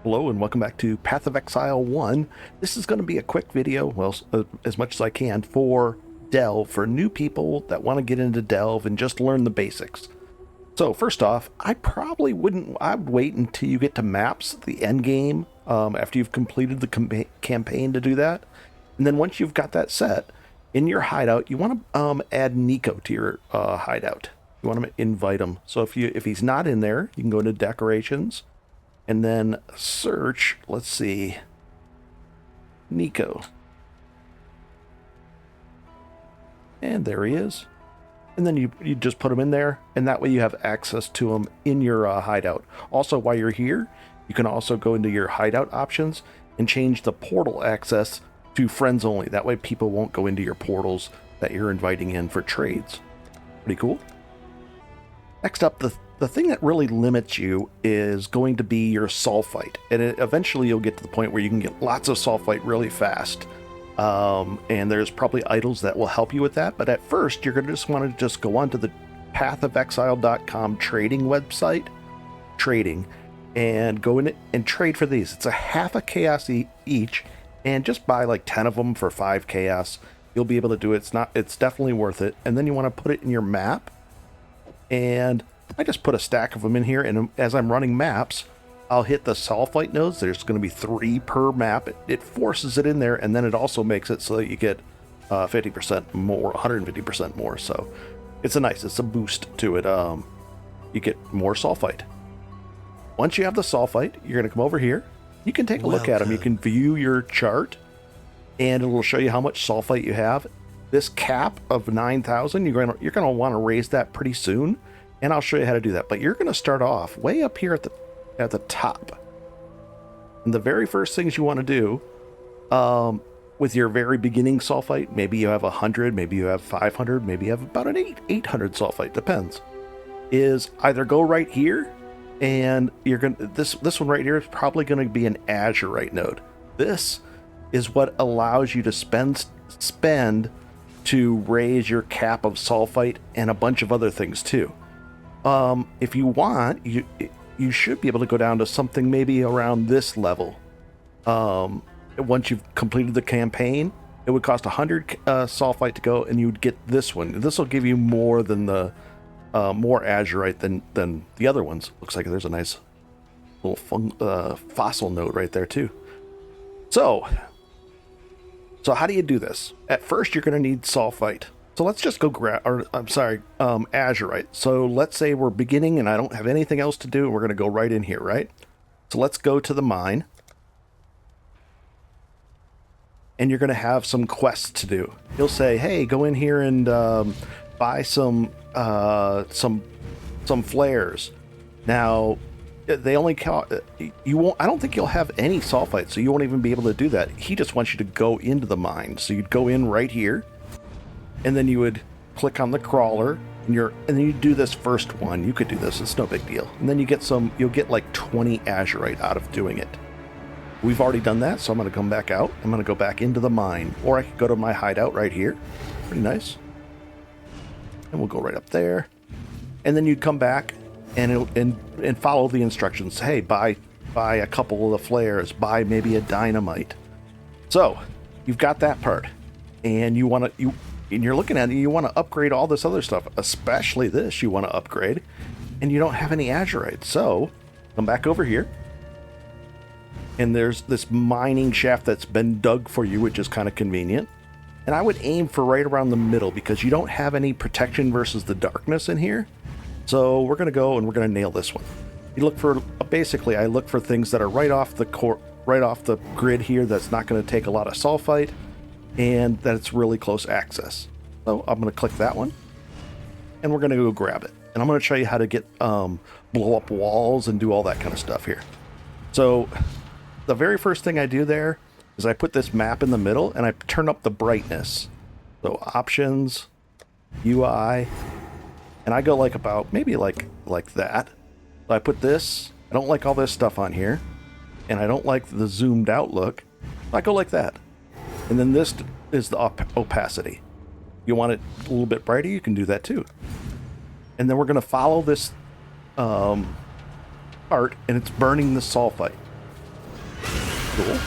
Hello and welcome back to Path of Exile 1. This is going to be a quick video, well, as much as I can, for Delve, for new people that want to get into Delve and just learn the basics. So first off, I'd wait until you get to maps, the end game, after you've completed the campaign to do that. And then once you've got that set, in your hideout, you want to add Nico to your hideout. You want to invite him. So if he's not in there, you can go into decorations, and then search, let's see, Nico. And there he is. And then you just put him in there, and that way you have access to him in your hideout. Also, while you're here, you can also go into your hideout options and change the portal access to friends only. That way people won't go into your portals that you're inviting in for trades. Pretty cool. Next up, the thing that really limits you is going to be your Sulphite. And eventually you'll get to the point where you can get lots of Sulphite really fast. And there's probably idols that will help you with that. But at first, you're going to just want to go onto the pathofexile.com trading website, trading, and go in and trade for these. It's a half a chaos each, and just buy like 10 of them for 5 chaos. You'll be able to do it. It's definitely worth it. And then you want to put it in your map. And I just put a stack of them in here, and as I'm running maps, I'll hit the Sulphite nodes. There's going to be 3 per map. It forces it in there, and then it also makes it so that you get 50% more, 150% more. So it's a boost to it. You get more Sulphite. Once you have the Sulphite, you're going to come over here. You can take a look at them. You can view your chart, and it will show you how much Sulphite you have. This cap of 9,000, you're going to want to raise that pretty soon, and I'll show you how to do that. But you're going to start off way up here at the top. And the very first things you want to do with your very beginning Sulphite, maybe you have 100, maybe you have 500, maybe you have about an 800 Sulphite, depends, is either go right here, and you're going to, this one right here is probably going to be an Azurite node. This is what allows you to spend to raise your cap of Sulphite and a bunch of other things too. If you want, you should be able to go down to something maybe around this level. Once you've completed the campaign, it would cost 100 Sulphite to go, and you'd get this one. This will give you more than the more Azurite than the other ones. Looks like there's a nice little fossil node right there too. So how do you do this? At first, you're going to need Sulphite. So let's just go Azurite. So let's say we're beginning and I don't have anything else to do. We're going to go right in here, right? So let's go to the mine. And you're going to have some quests to do. He'll say, hey, go in here and buy some flares. Now, they only count, you won't, I don't think you'll have any Sulphite, so you won't even be able to do that. He just wants you to go into the mine. So you'd go in right here, and then you would click on the crawler, and then you do this first one. You could do this, it's no big deal. And then you'll get like 20 Azurite out of doing it. We've already done that, so I'm going to come back out. I'm going to go back into the mine, or I could go to my hideout right here. Pretty nice. And we'll go right up there. And then you'd come back and follow the instructions. Hey, buy a couple of the flares, buy maybe a dynamite. So you've got that part, and you're looking at it, you want to upgrade all this other stuff, especially this you want to upgrade, and you don't have any Azurite. So come back over here, and there's this mining shaft that's been dug for you, which is kind of convenient. And I would aim for right around the middle, because you don't have any protection versus the darkness in here. So we're going to go and we're going to nail this one. You look for, basically, I look for things that are right off the grid here that's not going to take a lot of Sulphite, and that it's really close access. So I'm going to click that one, and we're going to go grab it. And I'm going to show you how to get blow up walls and do all that kind of stuff here. So the very first thing I do there is I put this map in the middle, and I turn up the brightness. So options, UI, and I go like about maybe like that. So I put this. I don't like all this stuff on here, and I don't like the zoomed out look. I go like that. And then this is the opacity. You want it a little bit brighter, you can do that too. And then we're going to follow this part, and it's burning the Sulphite. cool.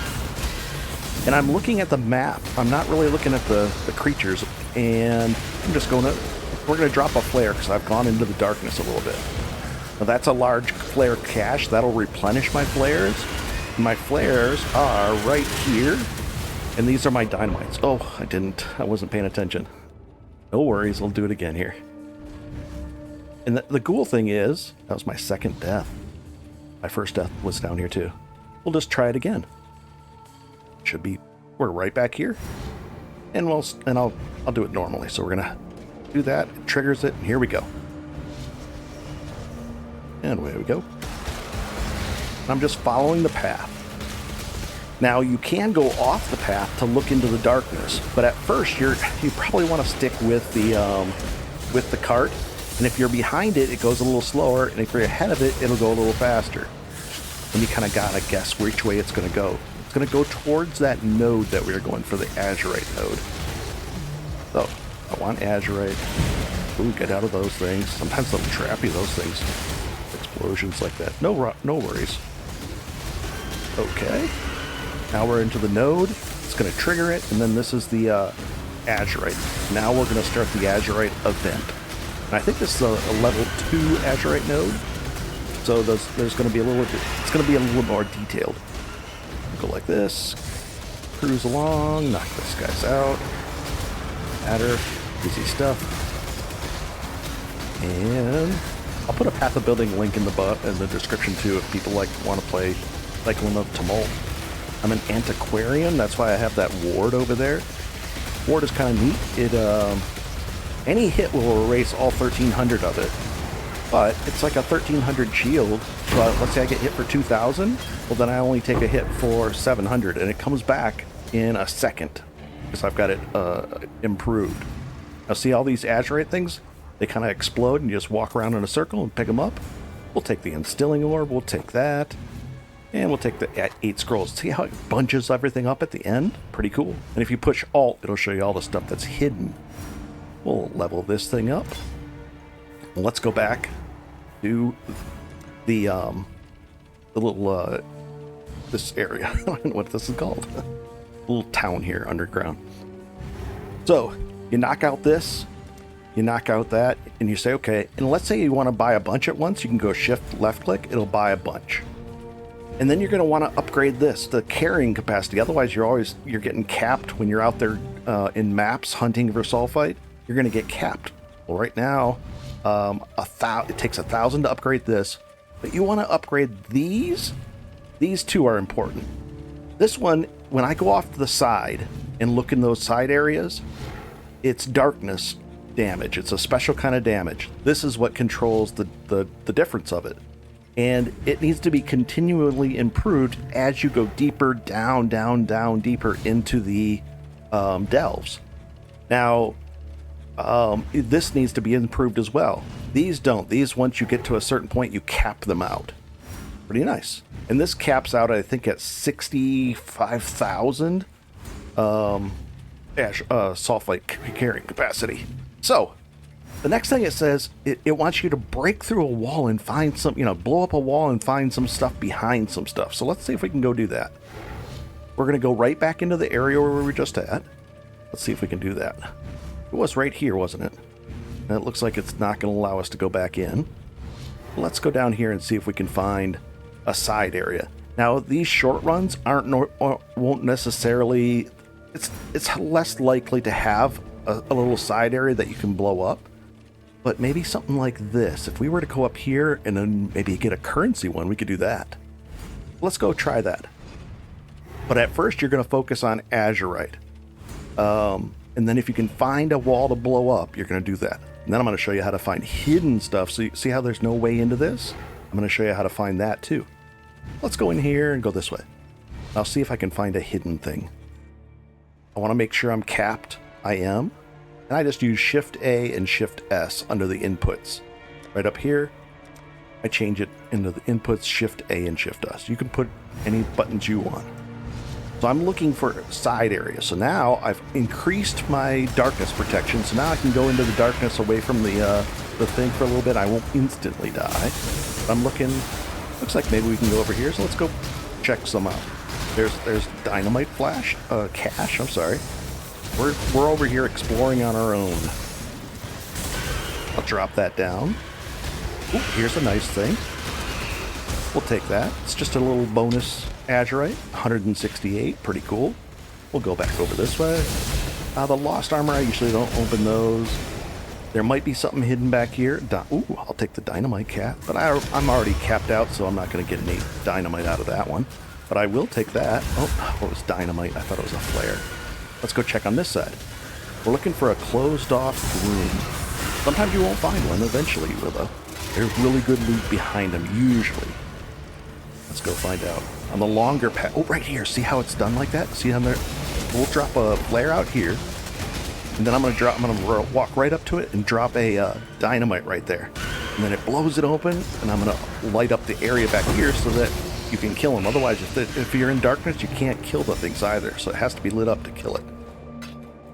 And I'm looking at the map. I'm not really looking at the creatures. And I'm just going to... We're going to drop a flare because I've gone into the darkness a little bit. Now that's a large flare cache. That'll replenish my flares. My flares are right here. And these are my dynamites. Oh, I wasn't paying attention. No worries, I'll do it again here. And the cool thing is, that was my second death. My first death was down here too. We'll just try it again. We're right back here. And I'll do it normally. So we're gonna do that. It triggers it, and here we go. And away we go. I'm just following the path. Now you can go off the path to look into the darkness, but at first you probably want to stick with the cart. And if you're behind it, it goes a little slower, and if you're ahead of it, it'll go a little faster. And you kind of gotta guess which way it's going to go. It's going to go towards that node that we are going for, the Azurite node. So I want Azurite. Ooh, get out of those things. Sometimes they'll trap you, those things. Explosions like that. No worries. Okay. Now we're into the node. It's going to trigger it, and then this is the Azurite. Now we're going to start the Azurite event. And I think this is a level 2 Azurite node. So there's going to be it's going to be a little more detailed. Go like this. Cruise along. Knock this guy's out. Adder. Easy stuff. And I'll put a Path of Building link in the description too if people want to play Cyclone of Tumult. I'm an antiquarian, that's why I have that ward over there. Ward is kind of neat. It any hit will erase all 1,300 of it, but it's like a 1,300 shield. But let's say I get hit for 2,000, well then I only take a hit for 700, and it comes back in a second because I've got it improved. Now see all these Azurite things? They kind of explode, and you just walk around in a circle and pick them up. We'll take the Instilling Orb, we'll take that. And we'll take the 8 scrolls. See how it bunches everything up at the end? Pretty cool. And if you push Alt, it'll show you all the stuff that's hidden. We'll level this thing up. And let's go back to the little, this area. I don't know what this is called. Little town here, underground. So, you knock out this, you knock out that, and you say, okay, and let's say you want to buy a bunch at once, you can go Shift, left click, it'll buy a bunch. And then you're going to want to upgrade the carrying capacity. Otherwise, you're getting capped when you're out there in maps hunting for sulfite. You're going to get capped. Well, right now, it takes 1,000 to upgrade this, but you want to upgrade these. These two are important. This one, when I go off to the side and look in those side areas, it's darkness damage. It's a special kind of damage. This is what controls the difference of it. And it needs to be continually improved as you go deeper down deeper into the delves. Now, this needs to be improved as well. These don't. These, once you get to a certain point, you cap them out. Pretty nice. And this caps out, I think, at 65,000 sulfite carrying capacity. So, the next thing it says, it wants you to break through a wall and find some, blow up a wall and find some stuff behind some stuff. So let's see if we can go do that. We're going to go right back into the area where we were just at. Let's see if we can do that. It was right here, wasn't it? And it looks like it's not going to allow us to go back in. Let's go down here and see if we can find a side area. Now, these short runs won't necessarily... It's less likely to have a little side area that you can blow up. But maybe something like this. If we were to go up here and then maybe get a currency one, we could do that. Let's go try that. But at first, you're going to focus on Azurite. And then if you can find a wall to blow up, you're going to do that. And then I'm going to show you how to find hidden stuff. So you see how there's no way into this? I'm going to show you how to find that too. Let's go in here and go this way. I'll see if I can find a hidden thing. I want to make sure I'm capped. I am. And I just use Shift A and Shift S under the inputs. Right up here, I change it into the inputs, Shift A and Shift S. You can put any buttons you want. So I'm looking for side areas. So now I've increased my darkness protection. So now I can go into the darkness away from the thing for a little bit. I won't instantly die. But I'm looking, looks like maybe we can go over here. So let's go check some out. There's dynamite flash, cache, I'm sorry. We're over here exploring on our own. I'll drop that down. Ooh, here's a nice thing. We'll take that. It's just a little bonus azurite, 168, pretty cool. We'll go back over this way. The lost armor, I usually don't open those. There might be something hidden back here. Ooh, I'll take the dynamite cap, but I'm already capped out, so I'm not going to get any dynamite out of that one. But I will take that. Oh, it was dynamite. I thought it was a flare. Let's go check on this side. We're looking for a closed-off room. Sometimes you won't find one. Eventually you will, though. There's really good loot behind them, usually. Let's go find out. On the longer path. Oh, right here. See how it's done like that? See how there? We'll drop a flare out here. And then I'm going to walk right up to it and drop a dynamite right there. And then it blows it open, and I'm going to light up the area back here so that you can kill them. Otherwise, if you're in darkness, you can't kill the things either. So it has to be lit up to kill it.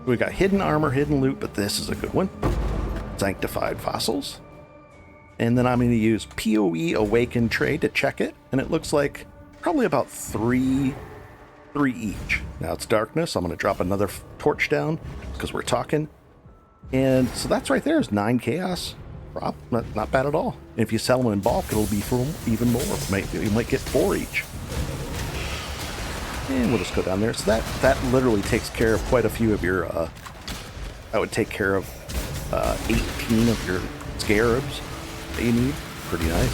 We got hidden armor, hidden loot, but this is a good one. Sanctified fossils. And then I'm going to use PoE Awaken Trade to check it. And it looks like probably about three each. Now it's darkness. I'm going to drop another torch down because we're talking. And so that's right there is 9 chaos. Not bad at all. And if you sell them in bulk, it'll be for even more. You might get 4 each. And we'll just go down there. So that literally takes care of quite a few of your... that would take care of 18 of your scarabs that you need. Pretty nice.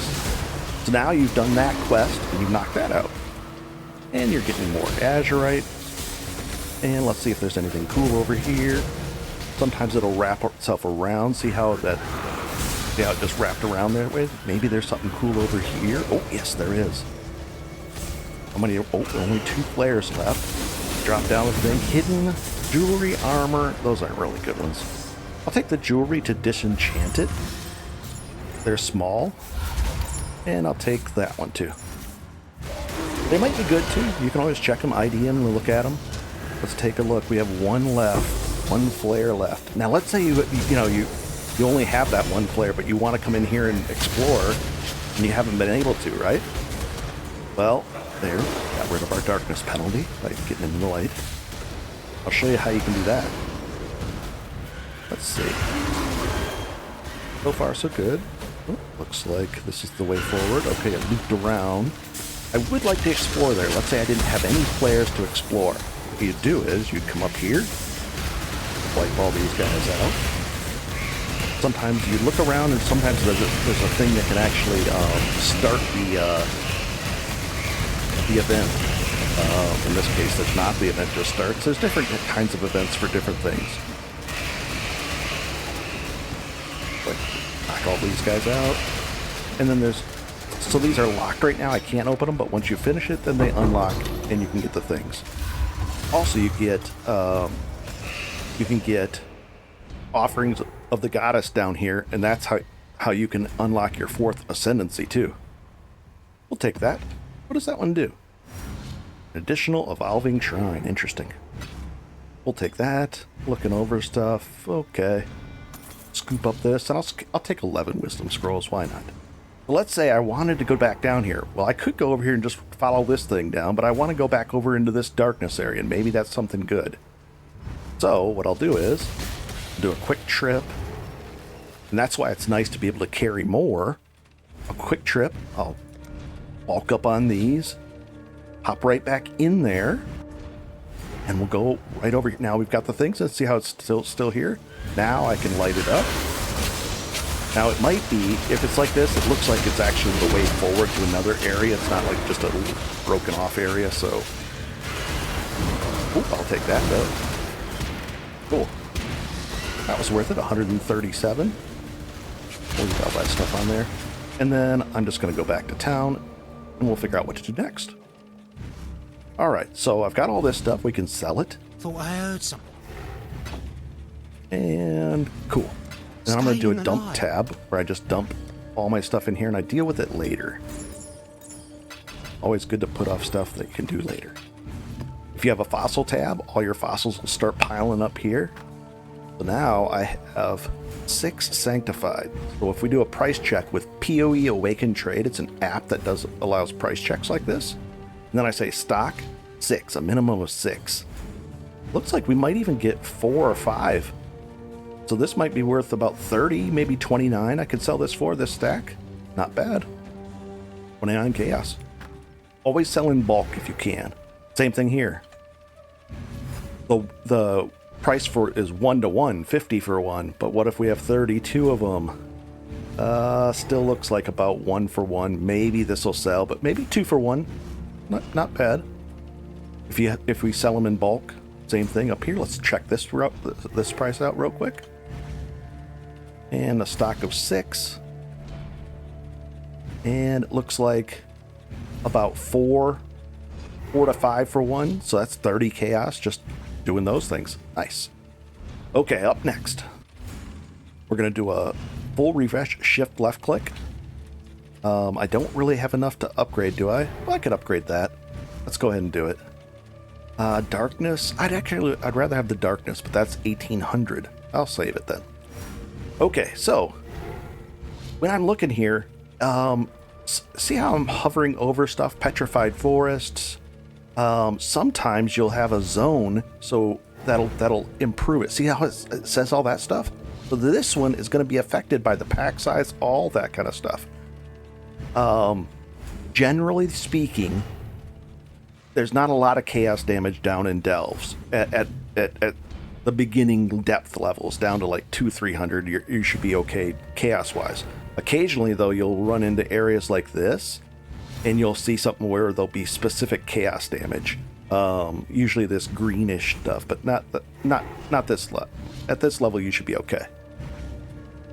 So now you've done that quest, and you've knocked that out. And you're getting more azurite. And let's see if there's anything cool over here. Sometimes it'll wrap itself around. See how it just wrapped around that way? Maybe there's something cool over here. Oh, yes, there is. How many? Oh, only 2 flares left. Drop down the thing. Hidden jewelry, armor. Those aren't really good ones. I'll take the jewelry to disenchant it. They're small. And I'll take that one too. They might be good too. You can always check them, ID them, and look at them. Let's take a look. We have 1 left. 1 flare left. Now let's say you only have that 1 flare, but you want to come in here and explore, and you haven't been able to, right? Well, there. Got rid of our darkness penalty by getting in the light. I'll show you how you can do that. Let's see. So far, so good. Oh, looks like this is the way forward. Okay, it looped around. I would like to explore there. Let's say I didn't have any flares to explore. What you'd do is you'd come up here, wipe all these guys out. Sometimes you look around, and sometimes there's a thing that can actually start the event. In this case, it's not the event just starts. There's different kinds of events for different things. Like knock all these guys out, and then so these are locked right now. I can't open them, but once you finish it, then they unlock, and you can get the things. Also, you can get offerings of the goddess down here, and that's how you can unlock your 4th ascendancy too. We'll take that. What does that one do? An additional evolving shrine. Interesting. We'll take that. Looking over stuff. Okay. Scoop up this, and I'll take 11 wisdom scrolls. Why not? Let's say I wanted to go back down here. Well, I could go over here and just follow this thing down, but I want to go back over into this darkness area, and maybe that's something good. So what I'll do is do a quick trip, and that's why it's nice to be able to carry more. A quick trip. I'll walk up on these, hop right back in there, and we'll go right over here. Now we've got the things. Let's see how it's still here. Now I can light it up. Now it might be, if it's like this, it looks like it's actually the way forward to another area. It's not like just a little broken off area, so... Ooh, I'll take that though. Cool. That was worth it, 137. We'll leave all that stuff on there. And then I'm just going to go back to town, and we'll figure out what to do next. Alright, so I've got all this stuff. We can sell it. Thought I heard something. And cool. And I'm going to do a dump tab, where I just dump all my stuff in here, and I deal with it later. Always good to put off stuff that you can do later. If you have a fossil tab, all your fossils will start piling up here. So now I have 6 sanctified. So if we do a price check with PoE Awaken Trade, it's an app that allows price checks like this. And then I say stock, 6, a minimum of 6. Looks like we might even get 4 or 5. So this might be worth about 30, maybe 29 I could sell this for, this stack. Not bad. 29 chaos. Always sell in bulk if you can. Same thing here. The price for it is 1 to 1, 50 for one. But what if we have 32 of them? Still looks like about 1 for 1. Maybe this will sell, but maybe 2 for 1. Not bad. If we sell them in bulk, same thing up here. Let's check this price out real quick. And a stock of 6. And it looks like about 4 to 5 for 1. So that's 30 chaos just doing those things. Nice. Okay, up next, we're going to do a full refresh, shift left click. I don't really have enough to upgrade, do I? Well, I could upgrade that. Let's go ahead and do it. Darkness. I'd rather have the darkness, but that's 1800. I'll save it then. Okay, so when I'm looking here, see how I'm hovering over stuff? Petrified forests. Sometimes you'll have a zone, so that'll improve it. See how it says all that stuff? So this one is going to be affected by the pack size, all that kind of stuff. Generally speaking, there's not a lot of chaos damage down in delves at the beginning depth levels, down to like 200-300. You should be okay chaos wise. Occasionally though, you'll run into areas like this and you'll see something where there'll be specific chaos damage. Usually this greenish stuff, but not this level. At this level you should be okay.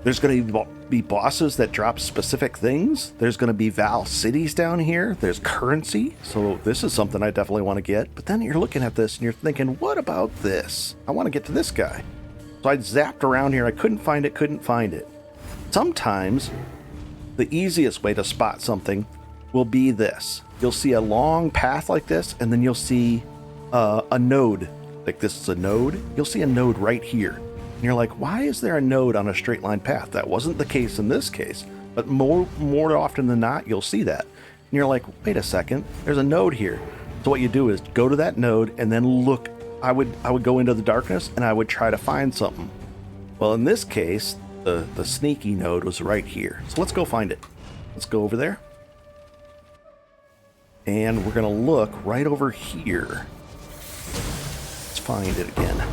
There's going to be bosses that drop specific things. There's going to be Val cities down here. There's currency. So this is something I definitely want to get. But then you're looking at this and you're thinking, what about this? I want to get to this guy. So I zapped around here. I couldn't find it. Sometimes the easiest way to spot something will be this. You'll see a long path like this, and then you'll see a node. Like this is a node. You'll see a node right here. And you're like, why is there a node on a straight line path? That wasn't the case in this case, but more often than not, you'll see that. And you're like, wait a second, there's a node here. So what you do is go to that node and then look. I would go into the darkness and I would try to find something. Well, in this case, the sneaky node was right here. So let's go find it. Let's go over there. And we're going to look right over here. Let's find it again.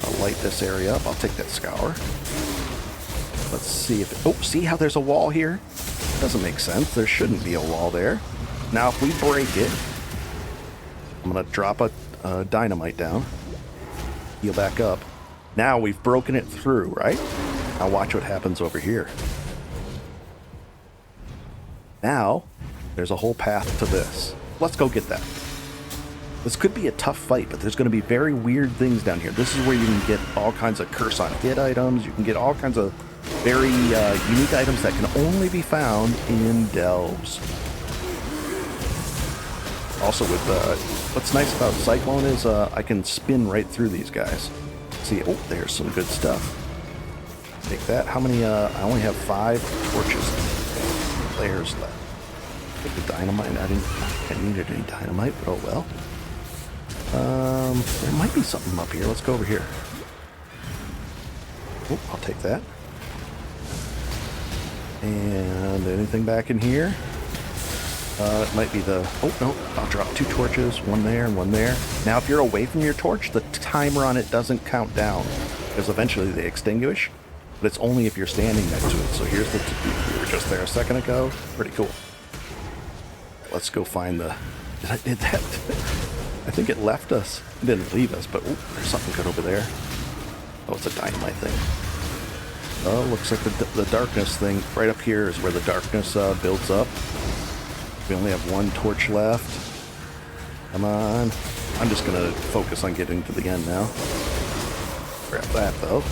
I'll light this area up. I'll take that scour. Let's see if it... Oh, see how there's a wall here? Doesn't make sense. There shouldn't be a wall there. Now, if we break it, I'm going to drop a dynamite down. Heal back up. Now we've broken it through, right? Now watch what happens over here. Now, there's a whole path to this. Let's go get that. This could be a tough fight, but there's going to be very weird things down here. This is where you can get all kinds of curse on hit items. You can get all kinds of very unique items that can only be found in delves. Also, with what's nice about Cyclone is I can spin right through these guys. See, oh, there's some good stuff. Take that. How many? I only have 5 torches. Players left. Take the dynamite. I needed any dynamite, but oh well. There might be something up here. Let's go over here. Oh, I'll take that. And anything back in here? It might be the... Oh, no. I'll drop 2 torches. One there and one there. Now, if you're away from your torch, the timer on it doesn't count down. Because eventually they extinguish. But it's only if you're standing next to it. So here's the... We were just there a second ago. Pretty cool. Let's go find the... Did that... I think it left us. It didn't leave us, but ooh, there's something good over there. Oh, it's a dynamite thing. Oh, looks like the darkness thing. Right up here is where the darkness builds up. We only have 1 torch left. Come on. I'm just going to focus on getting to the end now. Grab that, though.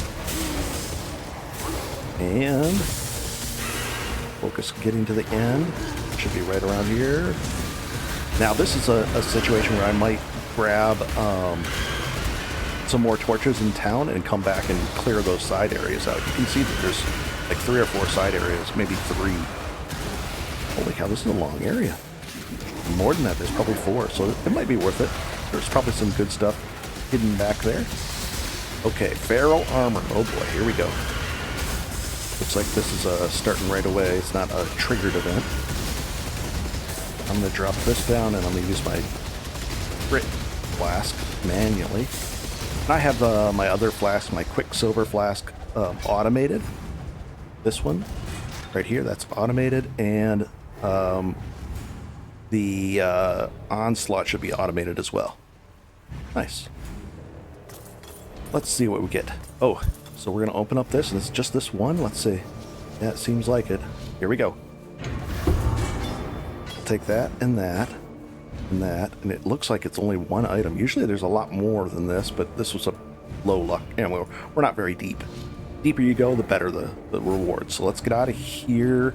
And focus getting to the end. Should be right around here. Now, this is a situation where I might grab some more torches in town and come back and clear those side areas out. You can see that there's like 3 or 4 side areas, maybe 3. Holy cow, this is a long area. more than that. There's probably 4, so it might be worth it. There's probably some good stuff hidden back there. Okay, Feral Armor. Oh boy, here we go. Looks like this is starting right away. It's not a triggered event. I'm going to drop this down, and I'm going to use my Crit Flask manually. And I have my other flask, my Quicksilver Flask, automated. This one right here, that's automated, and the Onslaught should be automated as well. Nice. Let's see what we get. Oh, so we're going to open up this, and it's just this one. Let's see. Yeah, it seems like it. Here we go. I'll take that, and that, and that, and it looks like it's only one item. Usually there's a lot more than this, but this was a low luck. And we're not very deep. Deeper you go, the better the reward. So let's get out of here,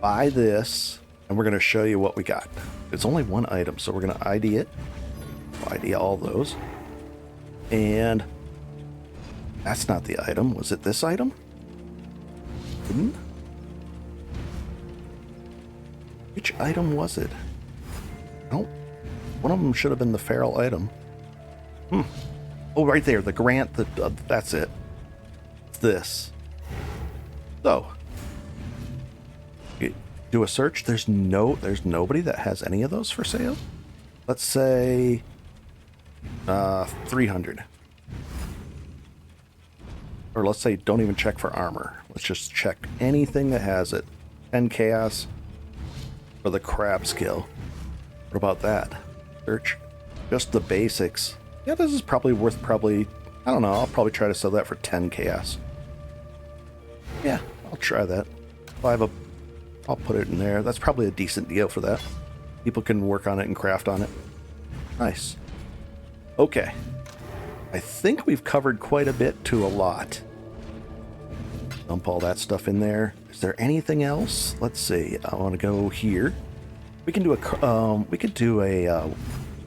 buy this, and we're going to show you what we got. It's only one item, so we're going to ID it. We'll ID all those. And that's not the item. Was it this item? Which item was it? Oh, one of them should have been the feral item. Oh, right there, the grant. That's it. It's this. So, do a search. There's nobody that has any of those for sale. Let's say 300. Or let's say don't even check for armor. Let's just check anything that has it. 10 chaos for the crab skill. What about that? Search just the basics. Yeah, this is probably worth I don't know, I'll probably try to sell that for 10 chaos. Yeah, I'll try that. I'll put it in there. That's probably a decent deal for that. People can work on it and craft on it. Nice. Okay. I think we've covered quite a bit to a lot. Dump all that stuff in there. Is there anything else? Let's see. I want to go here. We can do a,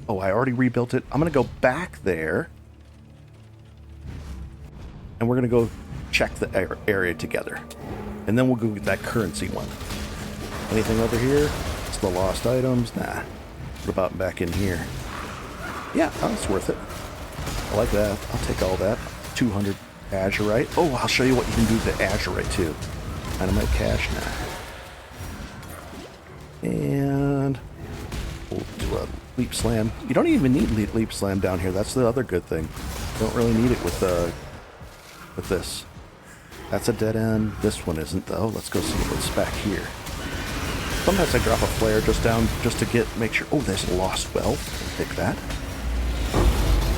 oh, I already rebuilt it. I'm going to go back there. And we're going to go check the area together. And then we'll go get that currency one. Anything over here? It's the lost items. Nah. What about back in here? Yeah, that's worth it. I like that. I'll take all that. 200 azurite. Oh, I'll show you what you can do with the azurite too. Dynamite cache. Nah. And we'll do a leap slam. You don't even need leap slam down here. That's the other good thing. You don't really need it with this. That's a dead end. This one isn't though. Let's go see what's back here. Sometimes I drop a flare just down just to make sure. Oh, there's lost wealth. Take that.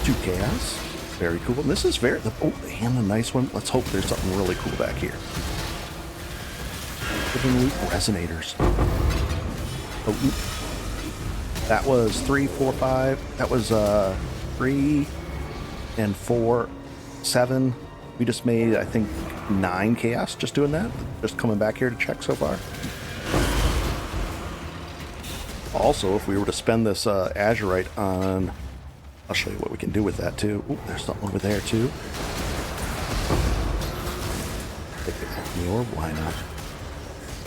2 chaos. Very cool. And this is and a nice one. Let's hope there's something really cool back here. Hidden loot resonators. Oh, that was 3, 4, 5. That was 3 and 4, 7. We just made, I think, 9 chaos just doing that. Just coming back here to check so far. Also, if we were to spend this azurite on... I'll show you what we can do with that, too. Ooh, there's something over there, too. Take the alchemy orb, why not?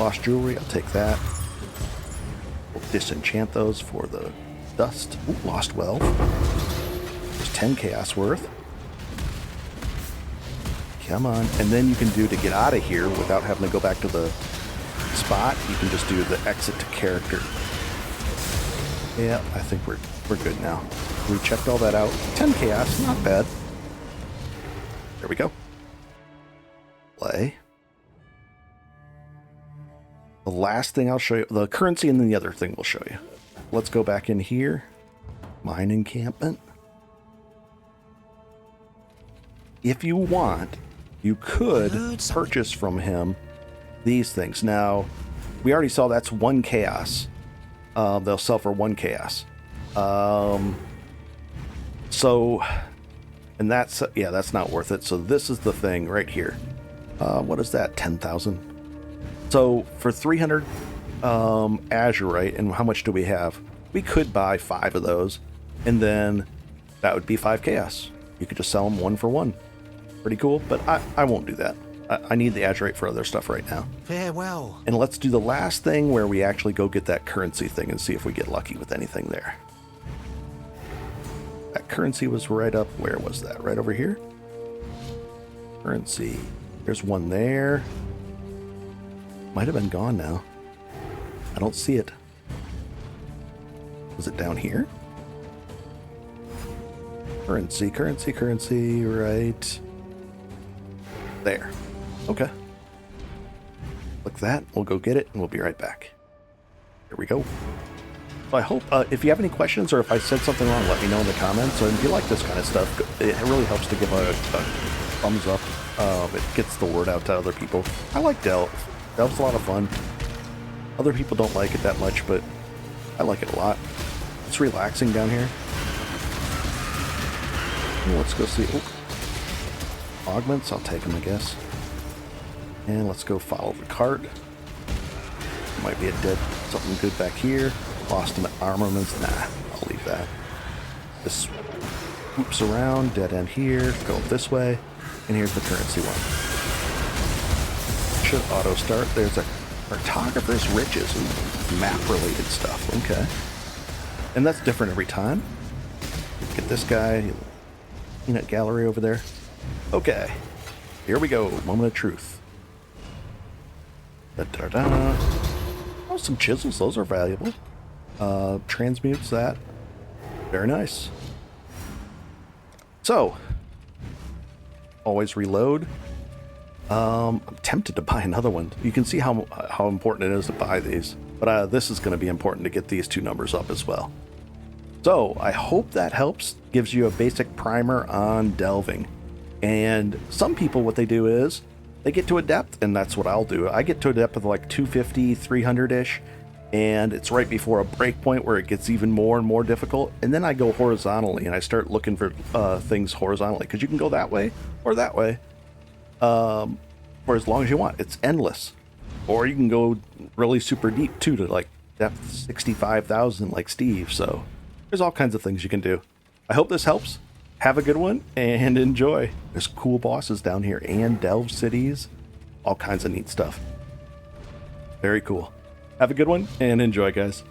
Lost jewelry, I'll take that. We'll disenchant those for the dust. Ooh, lost wealth. There's 10 chaos worth. Come on. And then you can do, to get out of here without having to go back to the spot, you can just do the exit to character. Yeah, I think we're good now. We checked all that out. 10 chaos, not bad. There we go. Play. The last thing I'll show you, the currency, and then the other thing we'll show you. Let's go back in here. Mine encampment. If you want, you could purchase from him these things. Now, we already saw that's 1 chaos. They'll sell for 1 chaos. So, and that's not worth it. So this is the thing right here. What is that? 10,000. So for 300 azurite, and how much do we have? We could buy 5 of those, and then that would be 5 chaos. You could just sell them 1 for 1. Pretty cool, but I won't do that. I need the azurite for other stuff right now. Farewell. And let's do the last thing where we actually go get that currency thing and see if we get lucky with anything there. That currency was right up, where was that? Right over here? Currency. There's one there. Might have been gone now. I don't see it. Was it down here? Currency, currency, currency, right there. Okay. Click that. We'll go get it, and we'll be right back. Here we go. So I hope, if you have any questions or if I said something wrong, let me know in the comments. Or if you like this kind of stuff, it really helps to give a thumbs up. It gets the word out to other people. I like Delve. Delve's a lot of fun. Other people don't like it that much, but I like it a lot. It's relaxing down here. Ooh, let's go see. Ooh. Augments, I'll take them, I guess. And let's go follow the cart. Might be a dead something good back here. Lost him at armaments. Nah, I'll leave that. This swoops around, dead end here. Go this way. And here's the currency one. Should auto start. There's a cartographer's riches and map related stuff. Okay. And that's different every time. Get this guy. Peanut gallery over there. Okay. Here we go. Moment of truth. Da-da-da. Oh, some chisels. Those are valuable. Transmutes that. Very nice. So, always reload. I'm tempted to buy another one. You can see how important it is to buy these. But this is going to be important to get these two numbers up as well. So, I hope that helps. Gives you a basic primer on delving. And some people, what they do is, they get to a depth, and that's what I'll do. I get to a depth of like 250, 300-ish, and it's right before a break point where it gets even more and more difficult. And then I go horizontally, and I start looking for things horizontally, because you can go that way or that way for as long as you want. It's endless. Or you can go really super deep, too, to like depth 65,000 like Steve. So there's all kinds of things you can do. I hope this helps. Have a good one and enjoy. There's cool bosses down here and delve cities. All kinds of neat stuff. Very cool. Have a good one and enjoy, guys.